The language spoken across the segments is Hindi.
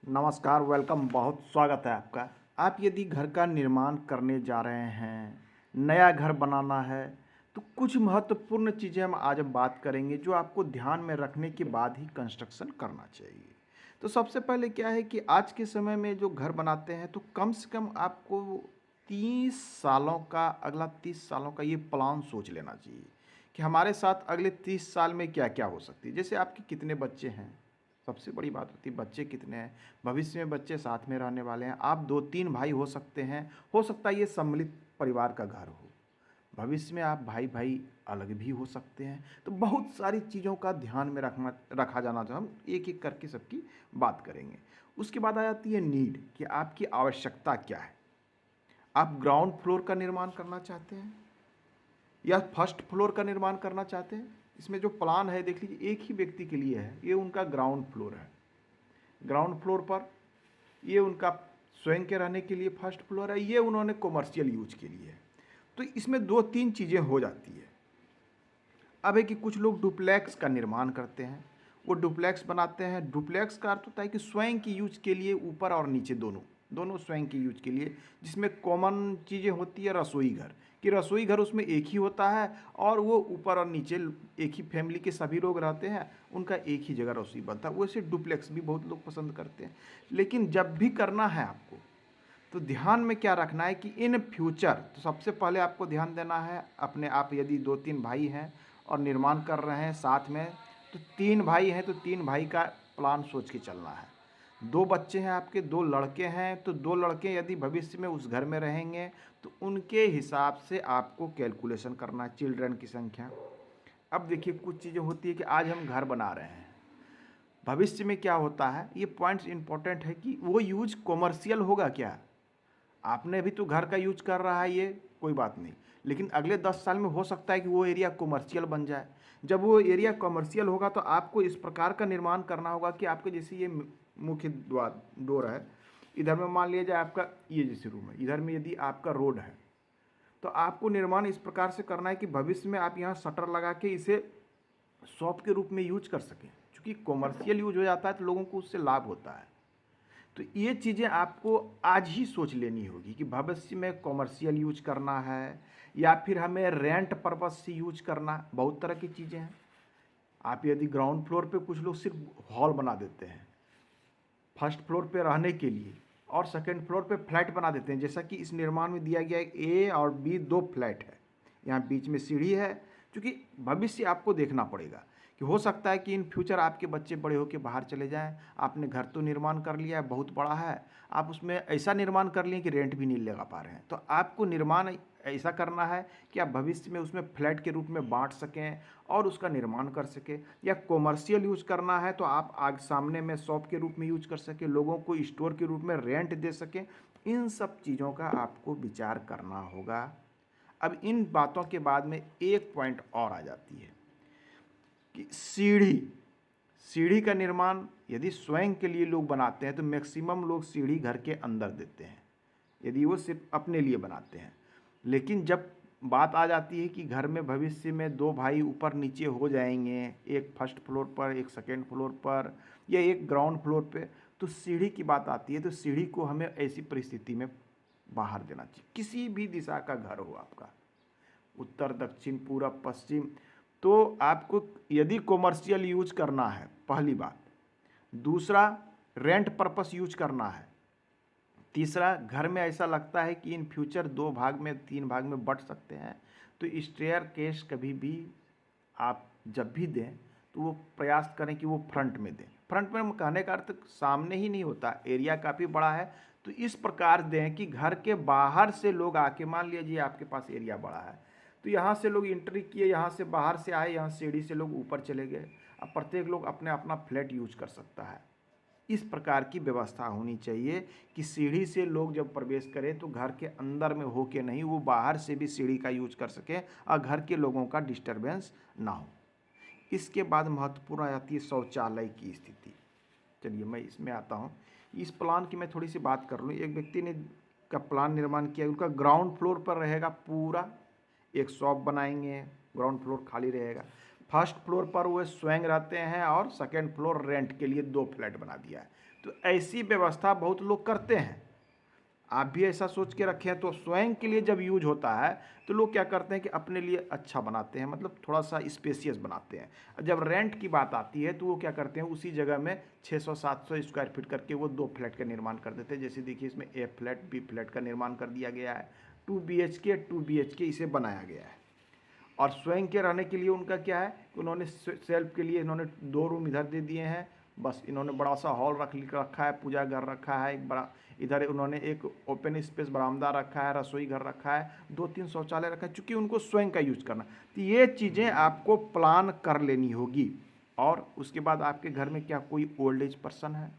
नमस्कार, वेलकम, बहुत स्वागत है आपका। आप यदि घर का निर्माण करने जा रहे हैं, नया घर बनाना है, तो कुछ महत्वपूर्ण चीज़ें हम बात करेंगे जो आपको ध्यान में रखने के बाद ही कंस्ट्रक्शन करना चाहिए। तो सबसे पहले क्या है कि आज के समय में जो घर बनाते हैं तो कम से कम आपको 30 सालों का, अगला 30 सालों का ये प्लान सोच लेना चाहिए कि हमारे साथ अगले 30 साल में क्या-क्या हो सकती है। जैसे आपके कितने बच्चे हैं, सबसे बड़ी बात होती है बच्चे कितने हैं, भविष्य में बच्चे साथ में रहने वाले हैं, आप 2-3 भाई हो सकते हैं, हो सकता है ये सम्मिलित परिवार का घर हो। भविष्य में आप भाई-भाई अलग भी हो सकते हैं, तो बहुत सारी चीज़ों का ध्यान में रखा जाना चाहिए। हम एक-एक करके सबकी बात करेंगे। उसके बाद आ जाती है नीड कि आपकी आवश्यकता क्या है? आप ग्राउंड फ्लोर का निर्माण करना चाहते हैं या फर्स्ट फ्लोर का निर्माण करना चाहते हैं? इसमें जो प्लान है देख लीजिए, एक ही व्यक्ति के लिए है, ये उनका ग्राउंड फ्लोर है। ग्राउंड फ्लोर पर ये उनका स्वयं के रहने के लिए फर्स्ट फ्लोर है, ये उन्होंने कॉमर्शियल यूज के लिए है। तो इसमें दो तीन चीज़ें हो जाती है। अब है कि कुछ लोग डुप्लेक्स का निर्माण करते हैं, वो डुप्लेक्स बनाते हैं। डुप्लेक्स का अर्थ होता है कि स्वयं की यूज के लिए ऊपर और नीचे दोनों दोनों स्वयं की यूज के लिए, जिसमें कॉमन चीज़ें होती है रसोई घर, कि रसोई घर उसमें एक ही होता है और वो ऊपर और नीचे एक ही फैमिली के सभी लोग रहते हैं, उनका एक ही जगह रसोई बनता है। वैसे डुप्लेक्स भी बहुत लोग पसंद करते हैं। लेकिन जब भी करना है आपको, तो ध्यान में क्या रखना है कि इन फ्यूचर, तो सबसे पहले आपको ध्यान देना है अपने, आप यदि 2-3 भाई हैं और निर्माण कर रहे हैं साथ में, तो 3 भाई हैं तो 3 भाई का प्लान सोच के चलना है। 2 बच्चे हैं आपके, 2 लड़के हैं, तो 2 लड़के यदि भविष्य में उस घर में रहेंगे तो उनके हिसाब से आपको कैलकुलेशन करना है, चिल्ड्रन की संख्या। अब देखिए कुछ चीज़ें होती है कि आज हम घर बना रहे हैं, भविष्य में क्या होता है, ये पॉइंट्स इंपॉर्टेंट है कि वो यूज कॉमर्शियल होगा क्या। आपने भी तो घर का यूज कर रहा है, ये कोई बात नहीं, लेकिन अगले 10 साल में हो सकता है कि वो एरिया कॉमर्शियल बन जाए। जब वो एरिया कॉमर्शियल होगा तो आपको इस प्रकार का निर्माण करना होगा कि आपके जैसे ये मुख्य द्वार डोर है, इधर में मान लिया जाए आपका ये जैसे रूम है, इधर में यदि आपका रोड है, तो आपको निर्माण इस प्रकार से करना है कि भविष्य में आप यहाँ शटर लगा के इसे शॉप के रूप में यूज कर सकें। क्योंकि कॉमर्शियल यूज हो जाता है तो लोगों को उससे लाभ होता है। तो ये चीज़ें आपको आज ही सोच लेनी होगी कि भविष्य में कॉमर्शियल यूज करना है या फिर हमें रेंट पर्पज से यूज करना। बहुत तरह की चीज़ें हैं। आप यदि ग्राउंड फ्लोर पे कुछ लोग सिर्फ हॉल बना देते हैं फर्स्ट फ्लोर पे रहने के लिए, और सेकंड फ्लोर पे फ्लैट बना देते हैं, जैसा कि इस निर्माण में दिया गया है, ए और बी 2 फ्लैट है, यहाँ बीच में सीढ़ी है। क्योंकि भविष्य आपको देखना पड़ेगा कि हो सकता है कि इन फ्यूचर आपके बच्चे बड़े होकर बाहर चले जाएं, आपने घर तो निर्माण कर लिया है, बहुत बड़ा है, आप उसमें ऐसा निर्माण कर लिए कि रेंट भी नहीं लगा पा रहे हैं। तो आपको निर्माण ऐसा करना है कि आप भविष्य में उसमें फ्लैट के रूप में बांट सकें और उसका निर्माण कर सकें। या कॉमर्शियल यूज करना है तो आप आग सामने में शॉप के रूप में यूज कर सकें, लोगों को स्टोर के रूप में रेंट दे सकें। इन सब चीज़ों का आपको विचार करना होगा। अब इन बातों के बाद में एक पॉइंट और आ जाती है कि सीढ़ी सीढ़ी का निर्माण यदि स्वयं के लिए लोग बनाते हैं तो मैक्सिमम लोग सीढ़ी घर के अंदर देते हैं, यदि वो सिर्फ अपने लिए बनाते हैं। लेकिन जब बात आ जाती है कि घर में भविष्य में 2 भाई ऊपर नीचे हो जाएंगे, एक फर्स्ट फ्लोर पर, एक सेकेंड फ्लोर पर या एक ग्राउंड फ्लोर पे, तो सीढ़ी की बात आती है। तो सीढ़ी को हमें ऐसी परिस्थिति में बाहर देना चाहिए। किसी भी दिशा का घर हो आपका, उत्तर, दक्षिण, पूरब, पश्चिम, तो आपको यदि कॉमर्शियल यूज करना है, पहली बात। दूसरा, रेंट पर्पस यूज करना है। तीसरा, घर में ऐसा लगता है कि इन फ्यूचर 2 भाग में, 3 भाग में बँट सकते हैं, तो स्टेयर केस कभी भी आप जब भी दें तो वो प्रयास करें कि वो फ्रंट में दें। फ्रंट में कहने का अर्थ सामने ही नहीं होता, एरिया काफ़ी बड़ा है, तो इस प्रकार दें कि घर के बाहर से लोग आके, मान लीजिए आपके पास एरिया बड़ा है, तो यहाँ से लोग एंट्री किए, यहाँ से बाहर से आए, यहाँ सीढ़ी से लोग ऊपर चले गए। अब प्रत्येक लोग अपने अपना फ्लैट यूज कर सकता है। इस प्रकार की व्यवस्था होनी चाहिए कि सीढ़ी से लोग जब प्रवेश करें तो घर के अंदर में हो के नहीं, वो बाहर से भी सीढ़ी का यूज कर सकें और घर के लोगों का डिस्टरबेंस ना हो। इसके बाद महत्वपूर्ण आ जाती है शौचालय की स्थिति। चलिए मैं इसमें आता हूँ। इस प्लान की मैं थोड़ी सी बात कर लूँ। एक व्यक्ति ने का प्लान निर्माण किया, उनका ग्राउंड फ्लोर पर रहेगा पूरा, एक शॉप बनाएंगे, ग्राउंड फ्लोर खाली रहेगा। फर्स्ट फ्लोर पर वो स्वयं रहते हैं और सेकेंड फ्लोर रेंट के लिए 2 फ्लैट बना दिया है। तो ऐसी व्यवस्था बहुत लोग करते हैं। आप भी ऐसा सोच के रखें। तो स्वयं के लिए जब यूज होता है तो लोग क्या करते हैं कि अपने लिए अच्छा बनाते हैं, मतलब थोड़ा सा स्पेसियस बनाते हैं। जब रेंट की बात आती है तो वो क्या करते हैं, उसी जगह में 600-700 स्क्वायर फीट करके वो 2 फ्लैट का निर्माण कर देते हैं। जैसे देखिए इसमें ए फ्लैट बी फ्लैट का निर्माण कर दिया गया है, 2 BHK इसे बनाया गया है। और स्वयं के रहने के लिए उनका क्या है कि उन्होंने सेल्फ के लिए इन्होंने 2 रूम इधर दे दिए हैं। बस इन्होंने बड़ा सा हॉल रखा है, पूजा घर रखा है, एक बड़ा इधर उन्होंने एक ओपन स्पेस बरामदा रखा है, रसोई घर रखा है, 2-3 शौचालय रखा है, चूँकि उनको स्वयं का यूज करना। तो ये चीज़ें आपको प्लान कर लेनी होगी। और उसके बाद आपके घर में क्या कोई ओल्ड एज पर्सन है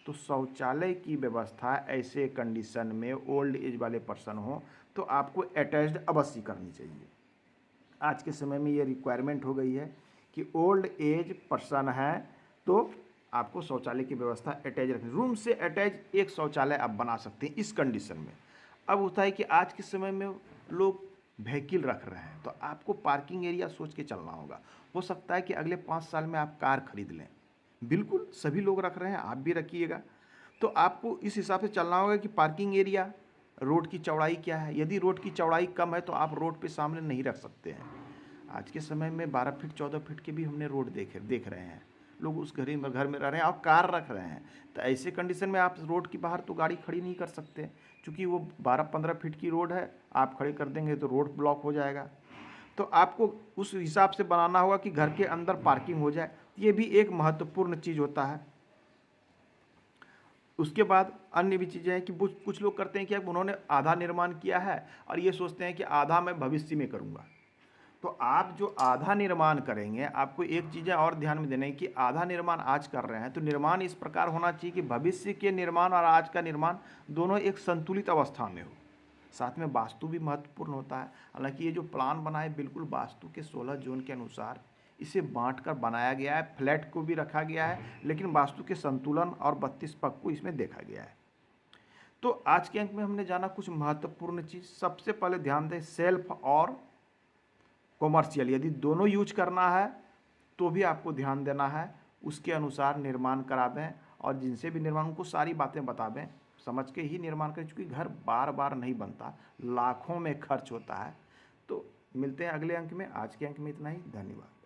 तो शौचालय की व्यवस्था ऐसे कंडीशन में ओल्ड एज वाले पर्सन हो तो आपको अटैच्ड अवश्य करनी चाहिए। आज के समय में ये रिक्वायरमेंट हो गई है कि ओल्ड एज पर्सन है तो आपको शौचालय की व्यवस्था अटैच रखनी। रूम से अटैच एक शौचालय आप बना सकते हैं इस कंडीशन में। अब होता है कि आज के समय में लोग व्हीकल रख रहे हैं तो आपको पार्किंग एरिया सोच के चलना होगा। हो सकता है कि अगले 5 साल में आप कार खरीद लें, बिल्कुल सभी लोग रख रहे हैं, आप भी रखिएगा। तो आपको इस हिसाब से चलना होगा कि पार्किंग एरिया, रोड की चौड़ाई क्या है। यदि रोड की चौड़ाई कम है तो आप रोड पे सामने नहीं रख सकते हैं। आज के समय में 12 फीट 14 फीट के भी हमने रोड देख रहे हैं। लोग उस घर में रह रहे हैं और कार रख रहे हैं। तो ऐसे कंडीशन में आप रोड के बाहर तो गाड़ी खड़ी नहीं कर सकते, क्योंकि वो 12-15 फीट की रोड है। आप खड़ी कर देंगे तो रोड ब्लॉक हो जाएगा। तो आपको उस हिसाब से बनाना होगा कि घर के अंदर पार्किंग हो जाए। ये भी एक महत्वपूर्ण चीज़ होता है। उसके बाद अन्य भी चीज़ें हैं कि कुछ लोग करते हैं कि अब उन्होंने आधा निर्माण किया है और ये सोचते हैं कि आधा मैं भविष्य में करूँगा। तो आप जो आधा निर्माण करेंगे, आपको एक चीज़ें और ध्यान में देना है कि आधा निर्माण आज कर रहे हैं तो निर्माण इस प्रकार होना चाहिए कि भविष्य के निर्माण और आज का निर्माण दोनों एक संतुलित अवस्था में हो। साथ में वास्तु भी महत्वपूर्ण होता है। हालांकि ये जो प्लान बना है बिल्कुल वास्तु के 16 जोन के अनुसार इसे बांट कर बनाया गया है। फ्लैट को भी रखा गया है, लेकिन वास्तु के संतुलन और 32 पग को इसमें देखा गया है। तो आज के अंक में हमने जाना कुछ महत्वपूर्ण चीज़। सबसे पहले ध्यान दें, सेल्फ और कॉमर्शियल यदि दोनों यूज करना है तो भी आपको ध्यान देना है, उसके अनुसार निर्माण करा दें। और जिनसे भी निर्माण उनको सारी बातें बता दें, समझ के ही निर्माण करें, क्योंकि घर बार बार नहीं बनता, लाखों में खर्च होता है। तो मिलते हैं अगले अंक में। आज के अंक में इतना ही। धन्यवाद।